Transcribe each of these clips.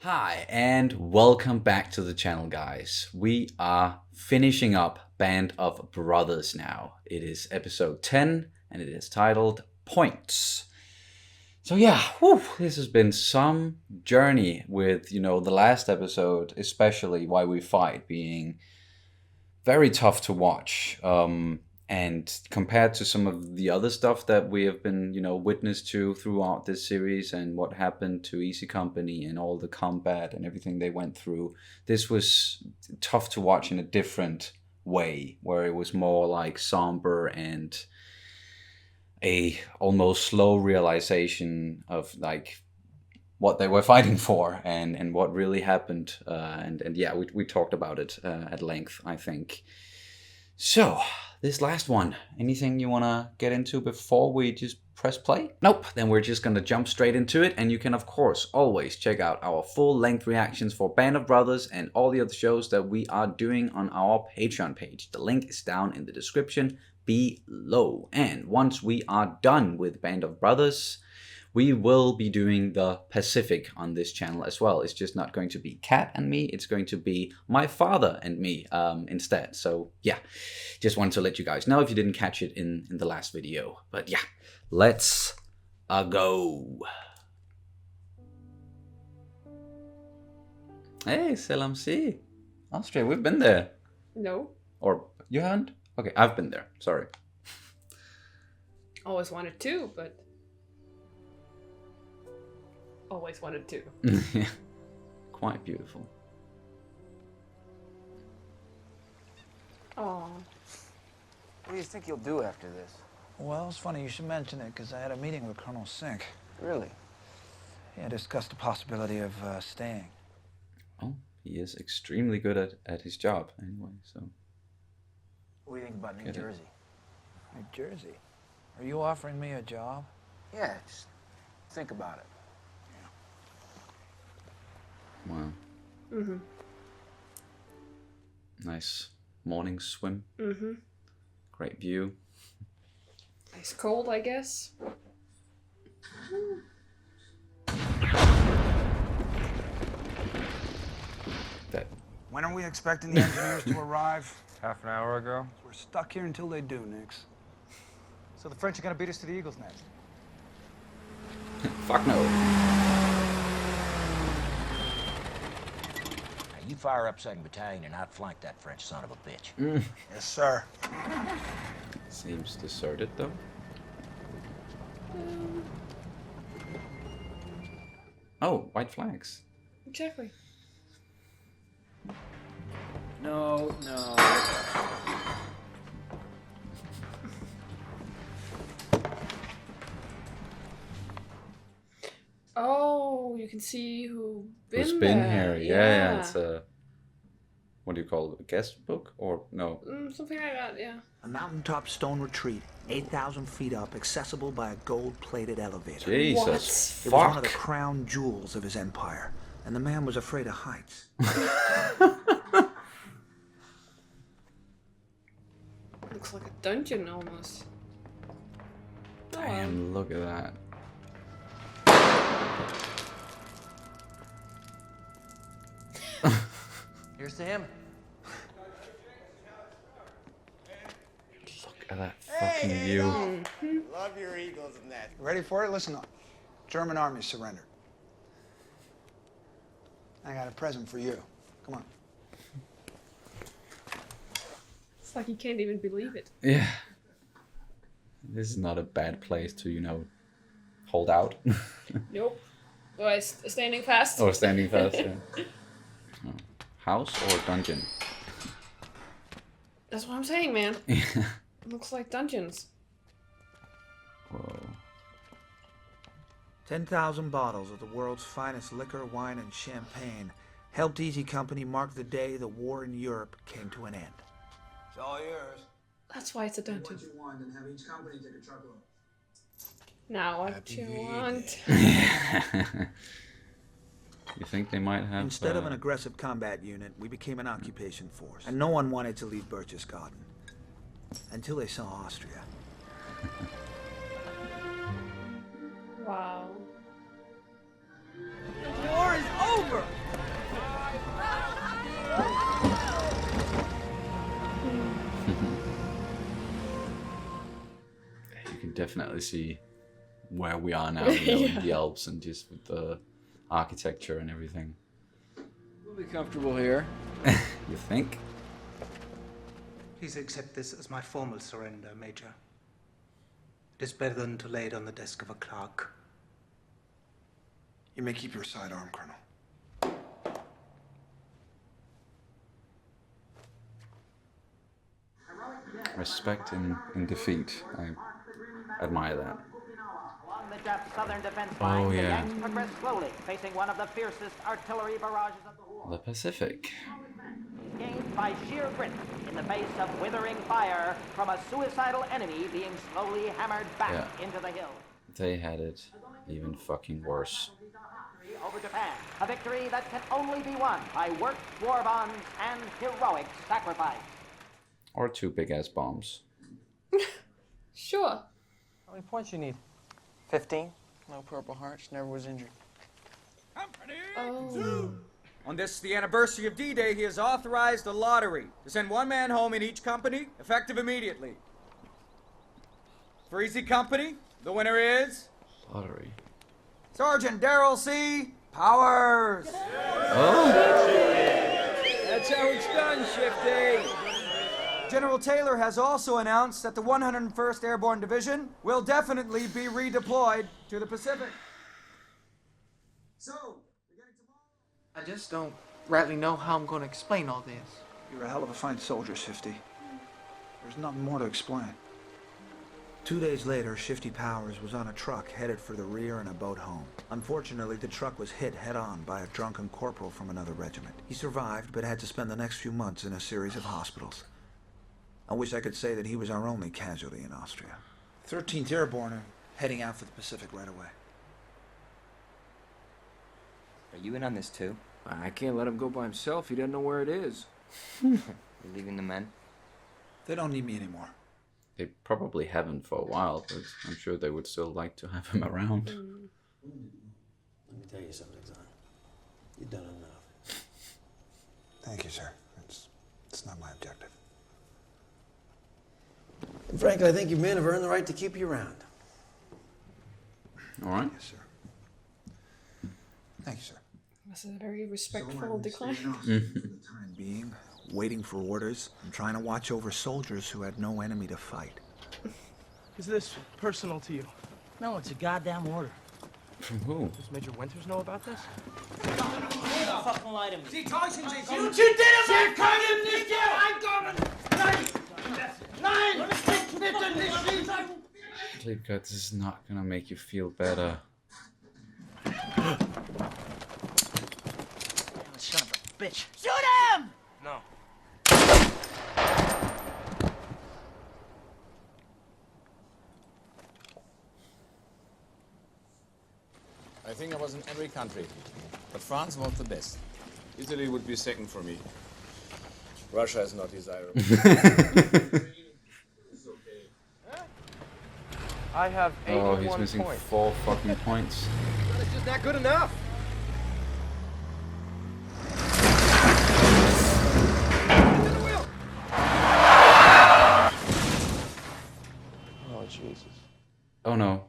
Hi, and welcome back to the channel, guys. We are finishing up Band of Brothers now. It is episode 10, and it is titled Points. So yeah, this has been some journey with, the last episode, especially Why We Fight, being very tough to watch. And compared to some of the other stuff that we have been, witness to throughout this series and what happened to Easy Company and all the combat and everything they went through, this was tough to watch in a different way, where it was more like somber and a almost slow realization of like what they were fighting for and what really happened. And yeah, we talked about it at length, I think. So, this last one, anything you want to get into before we just press play? Nope, then we're just going to jump straight into it. And you can, of course, always check out our full-length reactions for Band of Brothers and all the other shows that we are doing on our Patreon page. The link is down in the description below. And once we are done with Band of Brothers, we will be doing the Pacific on this channel as well. It's just not going to be Kat and me. It's going to be my father and me instead. So yeah, just wanted to let you guys know if you didn't catch it in the last video. But yeah, let's go. Hey, Selamsi. Austria, we've been there. No. Or you haven't? Okay, I've been there. Sorry. Always wanted to, but... always wanted to. Quite beautiful. Aww. What do you think you'll do after this? Well, it's funny you should mention it, because I had a meeting with Colonel Sink. Really? Yeah, discussed the possibility of staying. Oh, he is extremely good at his job anyway, so... What do you think about New Jersey? New Jersey? Are you offering me a job? Yeah, just think about it. Wow. Mm-hmm. Nice morning swim. Mm-hmm. Great view. Ice cold, I guess. That When are we expecting the engineers to arrive? Half an hour ago. We're stuck here until they do, Nix. So the French are gonna beat us to the Eagle's Nest. fuck no. You fire up 2nd Battalion and outflank that French son of a bitch. Yes, sir. Seems deserted though. Oh, white flags. Exactly. No. Oh, you can see who's Been there. here? Yeah. It's a what do you call it? A guest book or no? Something like that. Yeah. A mountaintop stone retreat, 8,000 feet up, accessible by a gold-plated elevator. Jesus, It was one of fuck. the crown jewels of his empire, and the man was afraid of heights. Looks like a dungeon almost. Oh, Damn, look at that. Here's to him. Look at that fucking view. Love your Eagles Nest. Ready for it? Listen up. German army surrendered. I got a present for you. Come on. It's like you can't even believe it. Yeah. This is not a bad place to, hold out. Nope. Standing fast. Or standing fast, yeah. Oh. House or dungeon? That's what I'm saying, man. Yeah. Looks like dungeons. Whoa. 10,000 bottles of the world's finest liquor, wine, and champagne helped Easy Company mark the day the war in Europe came to an end. It's all yours. That's why it's a dungeon. you want, and have each company take a truckload. Now what you want. You think they might have... Instead of an aggressive combat unit, we became an occupation force. And no one wanted to leave Berchtesgaden. Until they saw Austria. Wow. The war is over! over! You can definitely see where we are now, in the Alps, and just with the architecture and everything. We'll be comfortable here. You think? Please accept this as my formal surrender, Major. It is better than to lay it on the desk of a clerk. You may keep your sidearm, Colonel. Respect in defeat. I admire that. Along the Jap southern defense Oh, line, the yeah. Yanks progress slowly, facing one of the fiercest artillery barrages of the war. The Pacific. Gained by sheer grit in the face of withering fire from a suicidal enemy being slowly hammered back into the hill. They had it even fucking worse. Over Japan, a victory that can only be won by worked war bonds and heroic sacrifice. Or 2 big-ass bombs. Sure. How many points you need? 15. No Purple Hearts, never was injured. Oh. On this, the anniversary of D-Day, he has authorized a lottery to send one man home in each company, effective immediately. For Easy Company, the winner is... Lottery. Sergeant Darrell C. Powers! Oh! That's how it's done, Shifty. General Taylor has also announced that the 101st Airborne Division will definitely be redeployed to the Pacific. So, beginning tomorrow... I just don't rightly know how I'm going to explain all this. You're a hell of a fine soldier, Shifty. There's nothing more to explain. 2 days later, Shifty Powers was on a truck headed for the rear in a boat home. Unfortunately, the truck was hit head-on by a drunken corporal from another regiment. He survived, but had to spend the next few months in a series of hospitals. I wish I could say that he was our only casualty in Austria. 13th Airborne are heading out for the Pacific right away. Are you in on this too? I can't let him go by himself. He doesn't know where it is. You're leaving the men? They don't need me anymore. They probably haven't for a while, but I'm sure they would still like to have him around. Let me tell you something, son. You've done enough. Thank you, sir. It's not my objective. And frankly, I think you men have earned the right to keep you around. All right. Yes, sir. Thank you, sir. This is a very respectful So decline. for the time being, waiting for orders and trying to watch over soldiers who had no enemy to fight. Is this personal to you? No, it's a goddamn order. From who? Does Major Winters know about this? Fucking lie to me. Sie täuschen sich! You did it! Sie können nicht hier reinkommen! Nein! Nein! Bitte nicht schießen! Sleep God, this is not gonna make you feel better. Son of a bitch. Shoot him! No. I think I was in every country, but France was the best. Italy would be second for me. Russia is not desirable. I have 81 Oh, he's missing points. 4 fucking points. It's just not good enough. Oh, Jesus. Oh no.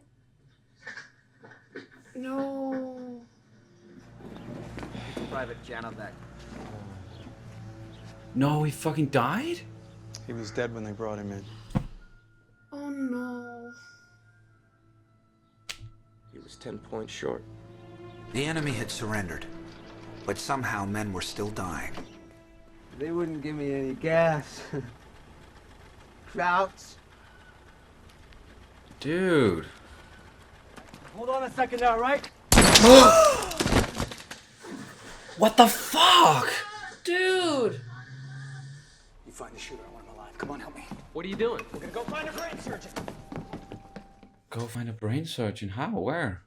No. Private Janovac. No, he fucking died? He was dead when they brought him in. Oh no. He was 10 points short. The enemy had surrendered, but somehow men were still dying. They wouldn't give me any gas. Krauts. Dude. Hold on a second now, right? What the fuck? Dude. You find the shooter. I want him alive. Come on, help me. What are you doing? We're gonna go find a brain surgeon. Go find a brain surgeon. How? Where?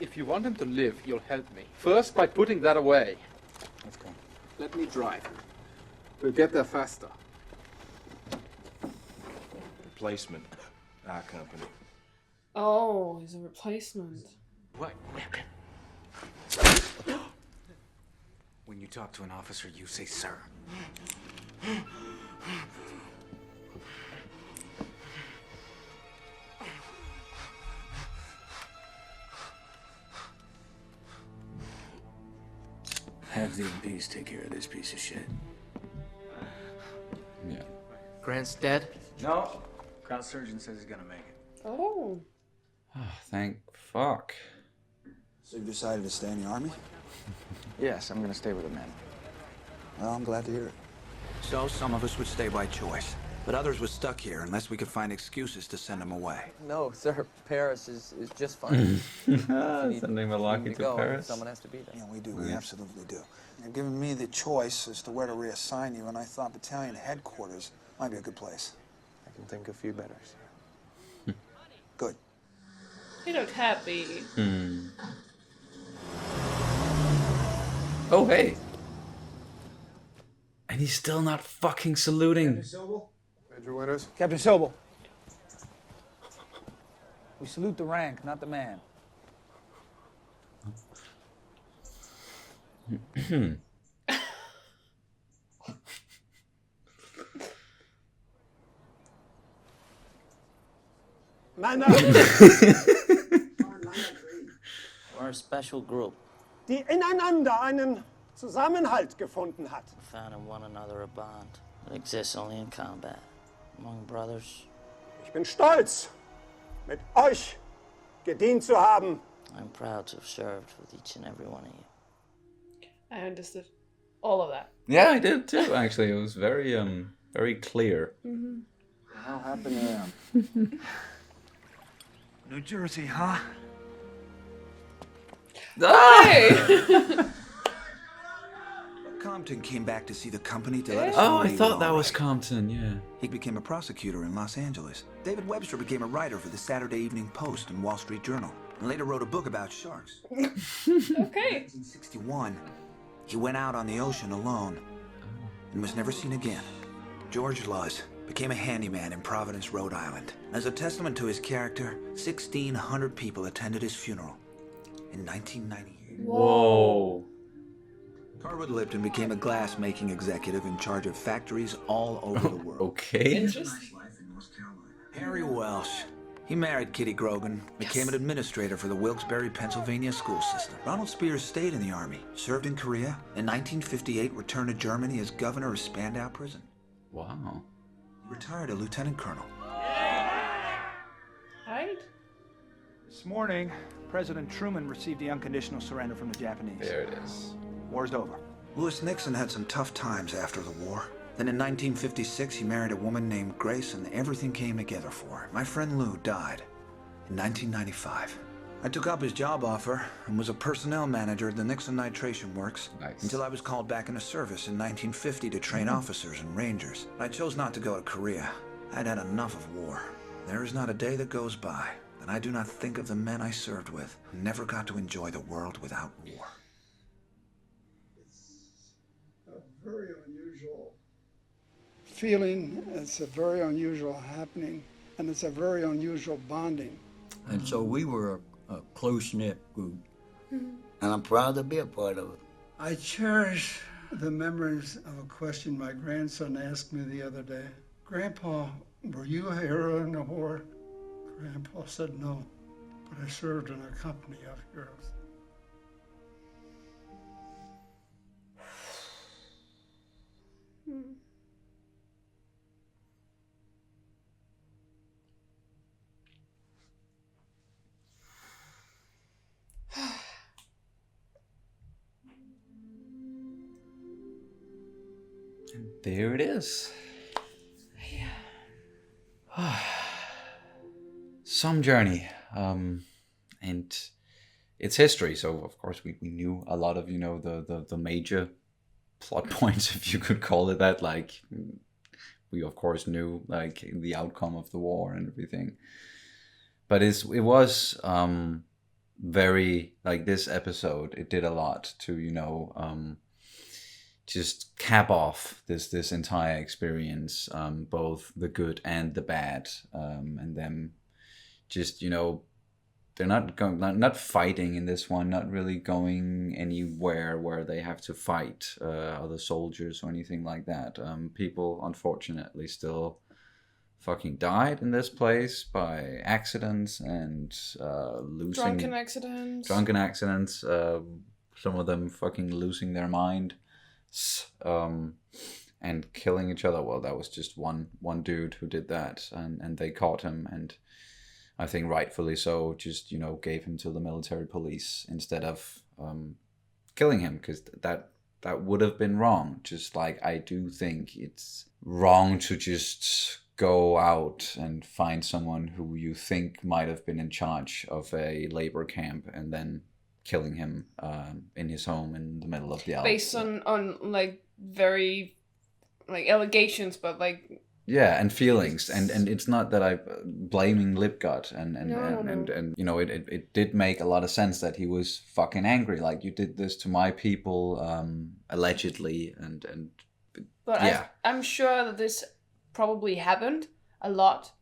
If you want him to live, you'll help me. First, by putting that away. Let's go. Let me drive. We'll get there faster. Replacement. Our company. Oh, he's a replacement. What? talk to an officer, you say sir. Have the MPs take care of this piece of shit. Yeah. Grant's dead? No. Crown surgeon says he's gonna make it. Oh. Thank fuck. So you've decided to stay in the Army? Yes, I'm gonna stay with the men. Well, I'm glad to hear it. So some of us would stay by choice, but others were stuck here unless we could find excuses to send them away. No, sir. Paris is just fine. Sending Malaki to Paris. Someone has to be there. Yeah, we do. We absolutely do. You've given me the choice as to where to reassign you, and I thought battalion headquarters might be a good place. I can think of few better, sir. Good. You look happy. Oh, hey. And he's still not fucking saluting. Major Winters? Captain Sobel. We salute the rank, not the man. Männer, We're a special group. die ineinander einen Zusammenhalt gefunden hat. We found in one another a bond that exists only in combat. Among brothers, Ich bin stolz, mit euch gedient zu haben. I'm proud to have served with each and every one of you. I understood all of that. Yeah, I did too, actually. It was very, very clear. How happened to New Jersey, huh? Hey! Compton came back to see the company to let us Oh, know I he thought was that all was right. Compton, yeah. He became a prosecutor in Los Angeles. David Webster became a writer for the Saturday Evening Post and Wall Street Journal, and later wrote a book about sharks. Okay. 1961, he went out on the ocean alone and was never seen again. George Luz became a handyman in Providence, Rhode Island. As a testament to his character, 1,600 people attended his funeral in 1998. Whoa. Carwood Lipton became a glass-making executive in charge of factories all over the world. Okay. Interesting. Harry Welsh. He married Kitty Grogan, became an administrator for the Wilkes-Barre, Pennsylvania school system. Ronald Spears stayed in the Army, served in Korea, in 1958 returned to Germany as governor of Spandau Prison. Wow. He retired a lieutenant colonel. Right? This morning, President Truman received the unconditional surrender from the Japanese. There it is. War's over. Lewis Nixon had some tough times after the war. Then in 1956, he married a woman named Grace, and everything came together for her. My friend Lou died in 1995. I took up his job offer and was a personnel manager at the Nixon Nitration Works until I was called back into service in 1950 to train officers and rangers. I chose not to go to Korea. I'd had enough of war. There is not a day that goes by that I do not think of the men I served with who never got to enjoy the world without war. A very unusual feeling. It's a very unusual happening, and it's a very unusual bonding. And so we were a close-knit group, and I'm proud to be a part of it. I cherish the memories of a question my grandson asked me the other day. Grandpa, were you a hero in the war? Grandpa said no, but I served in a company of heroes. And there it is. Some journey. And it's history, so of course we knew a lot of, the major plot points, if you could call it that. Like, we of course knew like the outcome of the war and everything. But it was very, like, this episode, it did a lot to, just cap off this entire experience, both the good and the bad, and them just, they're not fighting in this one, not really going anywhere where they have to fight other soldiers or anything like that. People unfortunately still fucking died in this place by accidents and losing drunken accidents. Some of them fucking losing their mind and killing each other. Well, that was just one dude who did that, and they caught him, and I think rightfully so, just, you know, gave him to the military police instead of killing him, because that would have been wrong. Just like I do think it's wrong to just go out and find someone who you think might have been in charge of a labor camp and then killing him in his home in the middle of the Alps. Based on like very like allegations, but like yeah, and feelings, and it's not that I'm blaming Lipgut, and you know, it did make a lot of sense that he was fucking angry, like, you did this to my people, allegedly, and but yeah. I'm sure that this probably happened a lot.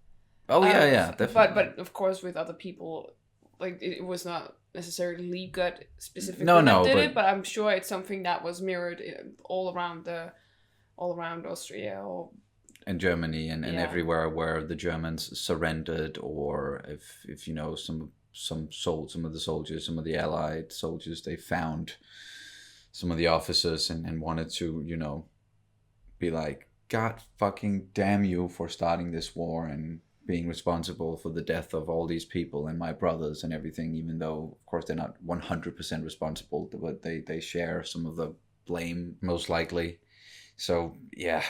Oh yeah, definitely. But of course with other people, like it was not necessarily Lipgut specifically that did it, but I'm sure it's something that was mirrored all around Austria and Germany and everywhere where the Germans surrendered, or if you know, some of the soldiers, some of the Allied soldiers, they found some of the officers and wanted to, you know, be like, God fucking damn you for starting this war and being responsible for the death of all these people and my brothers and everything, even though of course they're not 100% responsible, but they share some of the blame most likely. So yeah,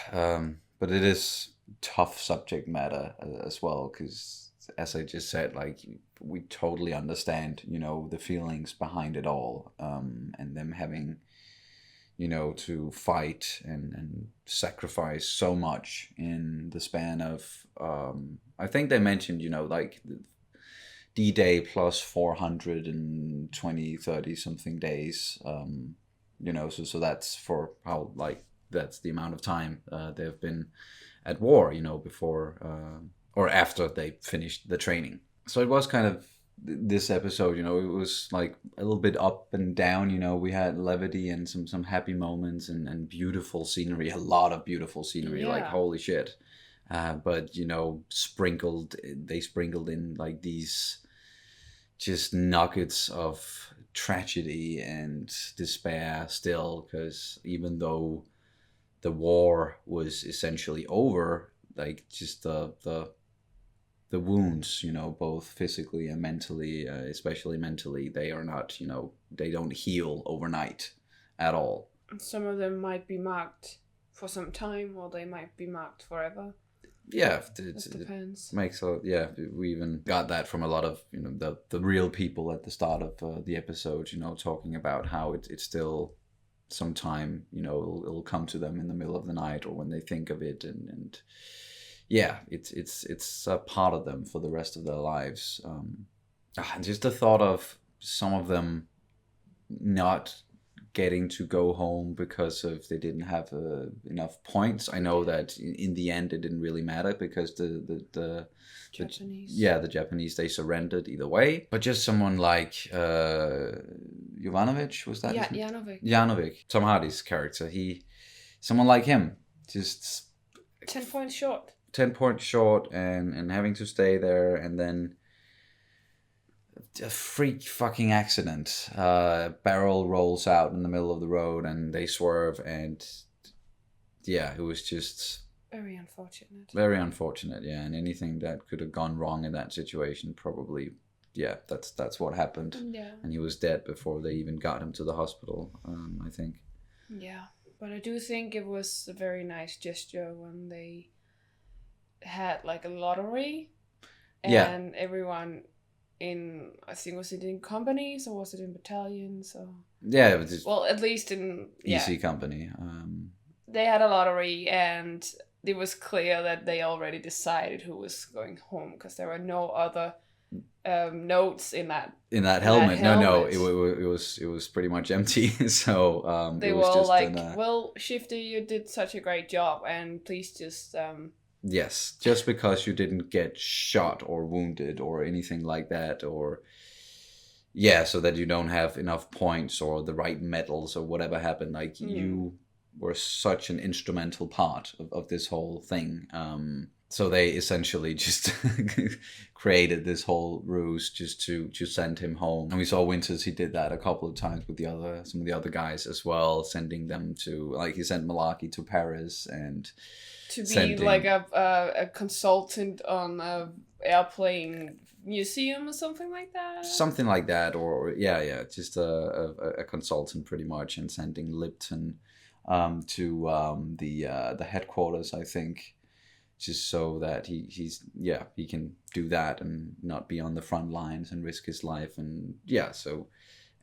but it is tough subject matter as well, because as I just said, like, we totally understand, you know, the feelings behind it all, and them having, you know, to fight and sacrifice so much in the span of, I think they mentioned, you know, like D-Day plus 420, 30 something days, you know, so that's for how, like, that's the amount of time they've been at war, you know, before or after they finished the training. So it was kind of, this episode, you know, it was like a little bit up and down, you know. We had levity and some happy moments and beautiful scenery, a lot of beautiful scenery, like holy shit. But, you know, they sprinkled in like these just nuggets of tragedy and despair still, because even though the war was essentially over, like, just the wounds, you know, both physically and mentally, especially mentally, they are not, you know, they don't heal overnight at all. Some of them might be marked for some time, or they might be marked forever. Yeah, it depends. We even got that from a lot of, you know, the real people at the start of the episode, you know, talking about how it's still sometime, you know, it'll come to them in the middle of the night or when they think of it, and yeah, it's a part of them for the rest of their lives. And just the thought of some of them not getting to go home because of they didn't have enough points. I know that in the end it didn't really matter, because the Japanese. The Japanese, they surrendered either way. But just someone like Jovanovic, was that? Yeah, Janovic. Janovic, Tom Hardy's character. Someone like him, just 10 points short. 10 points short, and having to stay there, and then a freak fucking accident. Barrel rolls out in the middle of the road and they swerve, and yeah, it was just very unfortunate. Very unfortunate, yeah. And anything that could have gone wrong in that situation, probably, yeah, that's what happened. Yeah. And he was dead before they even got him to the hospital, I think. Yeah, but I do think it was a very nice gesture when they had like a lottery, and everyone in, I think, was it in companies or was it in battalions? Or yeah, it was just at least in EC company. They had a lottery, and it was clear that they already decided who was going home, because there were no other notes in that helmet. No, it was pretty much empty. So they were all like, "Well, Shifty, you did such a great job, and please just." Yes, just because you didn't get shot or wounded or anything like that, or yeah, so that you don't have enough points or the right medals or whatever happened. Like you were such an instrumental part of this whole thing. So they essentially just created this whole ruse just to send him home. And we saw Winters, he did that a couple of times with some of the other guys as well, sending them to, like he sent Malarkey to Paris and to be like a consultant on a airplane museum or something like that. Something like that, or just a consultant pretty much, and sending Lipton to the headquarters, I think, just so that he can do that and not be on the front lines and risk his life. And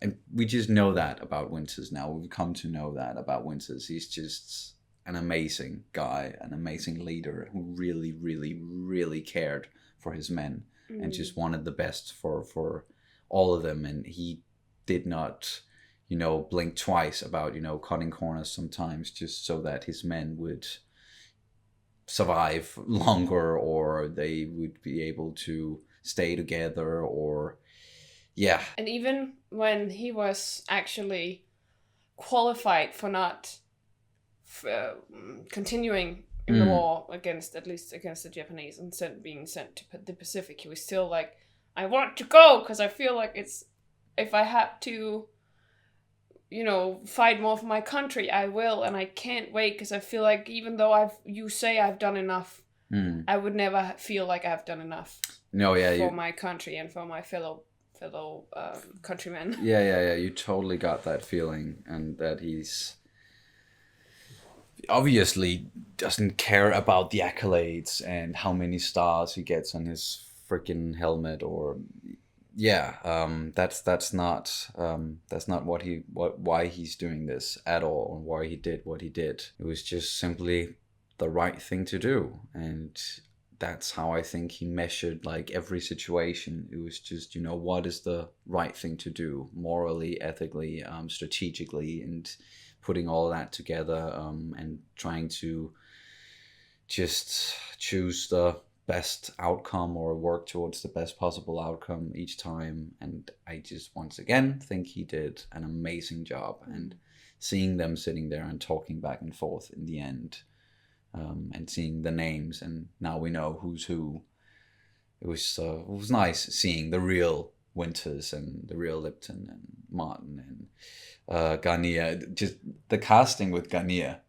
and we just know that about Winters now. We've come to know that about Winters. He's just an amazing guy, an amazing leader who really, really, really cared for his men and just wanted the best for all of them. And he did not, blink twice about, cutting corners sometimes just so that his men would survive longer, or they would be able to stay together, or And even when he was actually qualified for not continuing in the war against the Japanese and being sent to the Pacific, he was still like, I want to go because I feel like if I had to fight more for my country, I will, and I can't wait because I feel like even though I've done enough, I would never feel like I've done enough for my country and for my fellow countrymen. You totally got that feeling, and that he's obviously doesn't care about the accolades and how many stars he gets on his freaking helmet, or that's not why he's doing this at all, or why he did what he did. It was just simply the right thing to do, and that's how I think he measured like every situation. It was just, what is the right thing to do, morally, ethically, strategically, and putting all that together, and trying to just choose the best outcome or work towards the best possible outcome each time. And I just once again think he did an amazing job. And seeing them sitting there and talking back and forth in the end, and seeing the names, and now we know who's who. It was nice seeing the real Winters and the real Lipton and Martin and Garnier. Just the casting with Garnier,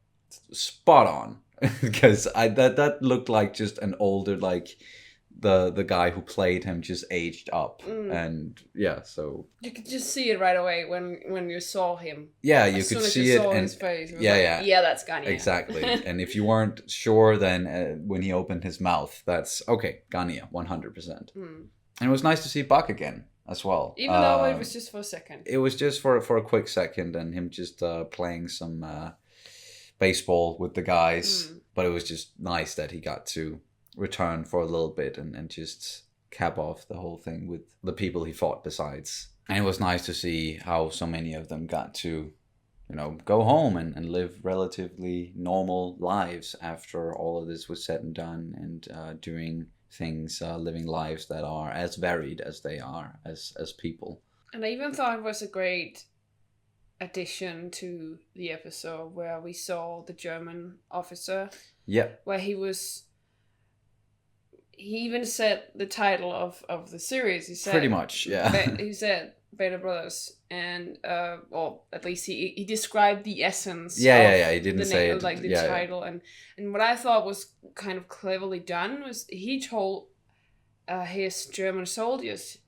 spot on. Because that looked like just an older, like the guy who played him just aged up. And so you could just see it right away when you saw him. You could see it, and his face, that's Garnier. Exactly. And if you weren't sure, then when he opened his mouth, that's okay, Garnier, 100%. And it was nice to see Buck again as well, even though it was just for a second. It was just for a quick second, and him just playing some baseball with the guys. But it was just nice that he got to return for a little bit and just cap off the whole thing with the people he fought besides. And it was nice to see how so many of them got to, go home and live relatively normal lives after all of this was said and done, and doing things, living lives that are as varied as they are as people. And I even thought it was a great addition to the episode where we saw the German officer. Where he even said the title of the series. He said, pretty much, he said Band of Brothers, and or at least he described the essence. He didn't say it like the title. And what I thought was kind of cleverly done was he told his German soldiers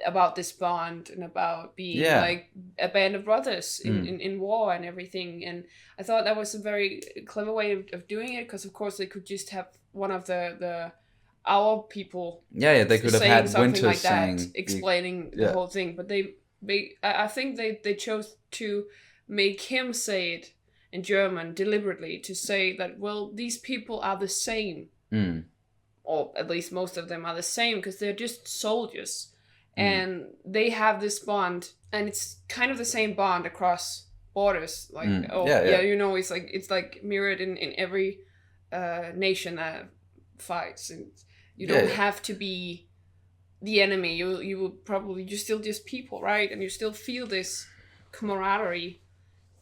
about this bond and about being like a band of brothers in war and everything. And I thought that was a very clever way of doing it, because of course they could just have one of our people they could have had Winters like that, saying, explaining the whole thing, but I think they chose to make him say it in German deliberately, to say that, well, these people are the same, or at least most of them are the same, because they're just soldiers. And they have this bond, and it's kind of the same bond across borders. Like, it's like mirrored in every nation that fights. And you don't have to be the enemy. You will probably, you're still just people, right? And you still feel this camaraderie.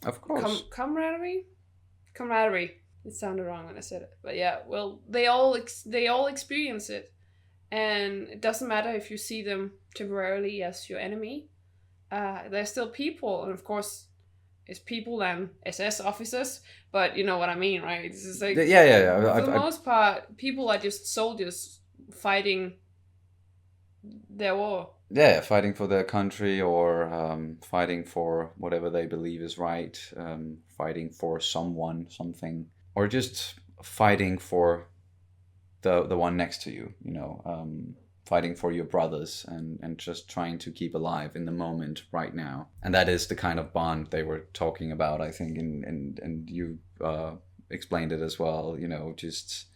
Of course. Camaraderie. It sounded wrong when I said it, but yeah. Well, they all experience it, and it doesn't matter if you see them temporarily as your enemy. They're still people, and of course, it's people and SS officers. But you know what I mean, right? It's just like yeah. For the most part, people are just soldiers fighting their war. Yeah, fighting for their country or fighting for whatever they believe is right, fighting for someone, something, or just fighting for the one next to you, you know, fighting for your brothers and just trying to keep alive in the moment right now. And that is the kind of bond they were talking about, I think, and you explained it as well, you know, just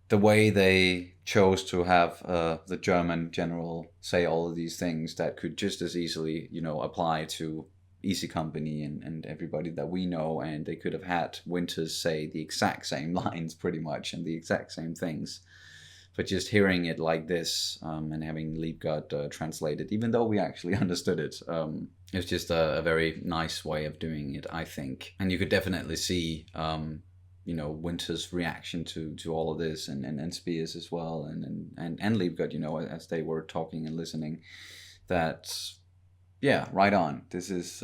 the way they chose to have the German general say all of these things that could just as easily, you know, apply to Easy Company and everybody that we know, and they could have had Winters say the exact same lines pretty much and the exact same things. But just hearing it like this and having Liebgard translate it, even though we actually understood it, it's just a very nice way of doing it, I think. And you could definitely see you know, Winter's reaction to all of this, and Spears as well, and Liebgard, you know, as they were talking and listening, that, yeah, right on. This is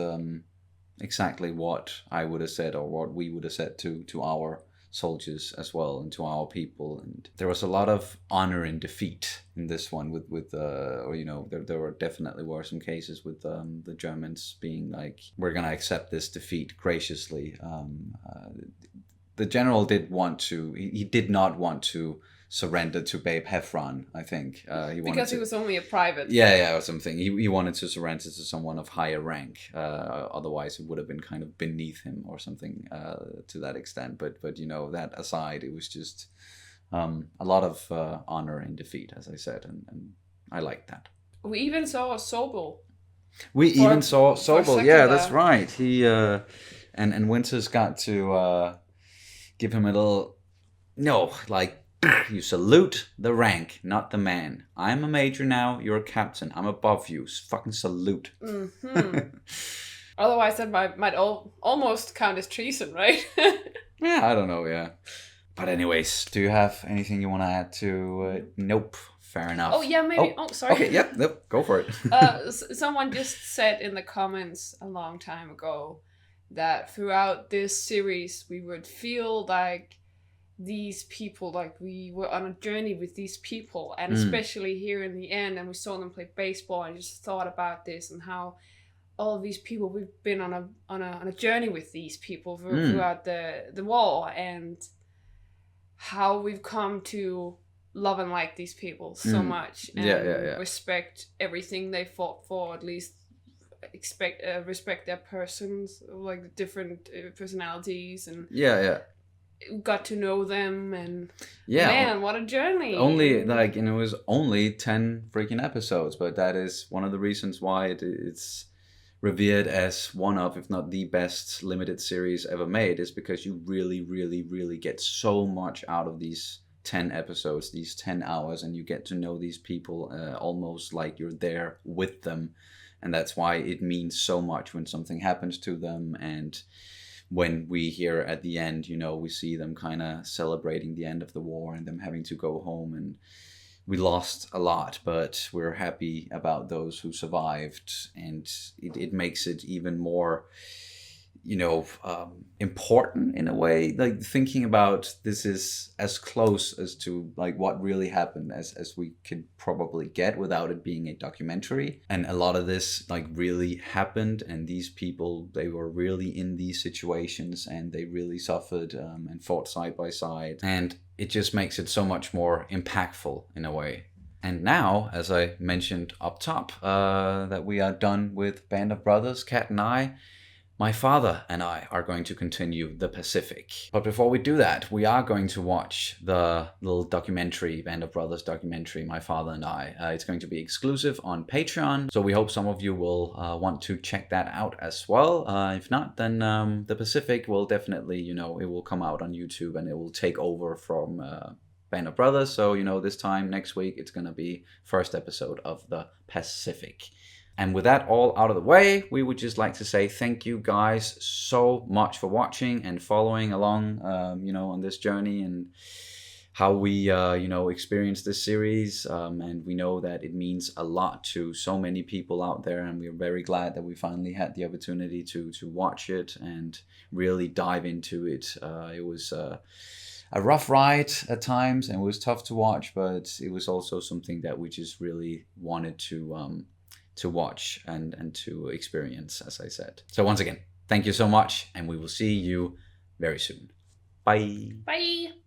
exactly what I would have said, or what we would have said to our soldiers as well, and to our people. And there was a lot of honor in defeat in this one with or, you know, there were some cases with the Germans being like, we're gonna accept this defeat graciously. The general did not want to surrender to Babe Heffron, I think. He was only a private. Yeah, or something. He wanted to surrender to someone of higher rank. Otherwise, it would have been kind of beneath him or something to that extent. But you know, that aside, it was just a lot of honor in defeat, as I said, and I liked that. We even saw Sobel. Yeah, that's right. He and Winters got to give him a little, no, like, you salute the rank, not the man. I'm a major now, you're a captain. I'm above you. Fucking salute. Mm-hmm. Otherwise, that might almost count as treason, right? Yeah, I don't know, yeah. But anyways, do you have anything you want to add to Nope. Fair enough. Oh, yeah, maybe. Oh, sorry. Okay, yep, go for it. Someone just said in the comments a long time ago that throughout this series we would feel like these people, like we were on a journey with these people, and especially here in the end, and we saw them play baseball, and just thought about this and how all of these people, we've been on a journey with these people throughout the war, and how we've come to love and like these people so much, and respect everything they fought for, at least respect their persons, like the different personalities, and got to know them, and man, what a journey. Only like, and it was only 10 freaking episodes, but that is one of the reasons why it's revered as one of, if not the best limited series ever made, is because you really, really, really get so much out of these 10 episodes, these 10 hours, and you get to know these people almost like you're there with them. And that's why it means so much when something happens to them. And when we hear at the end, you know, we see them kind of celebrating the end of the war and them having to go home. And we lost a lot, but we're happy about those who survived. And it makes it even more, you know, important in a way. Like, thinking about this is as close as to like what really happened as we could probably get without it being a documentary. And a lot of this like really happened, and these people, they were really in these situations, and they really suffered and fought side by side, and it just makes it so much more impactful in a way. And now, as I mentioned up top, that we are done with Band of Brothers, Kat and I, my father and I are going to continue The Pacific. But before we do that, we are going to watch the little documentary, Band of Brothers documentary, My Father and I. It's going to be exclusive on Patreon, so we hope some of you will want to check that out as well. If not, then The Pacific will definitely, you know, it will come out on YouTube, and it will take over from Band of Brothers. So, you know, this time next week, it's going to be first episode of the Pacific. And with that all out of the way, we would just like to say thank you guys so much for watching and following along, you know, on this journey and how we, you know, experience this series. And we know that it means a lot to so many people out there. And we're very glad that we finally had the opportunity to watch it and really dive into it. It was a rough ride at times and it was tough to watch, but it was also something that we just really wanted to watch and to experience, as I said. So once again, thank you so much, and we will see you very soon. Bye. Bye.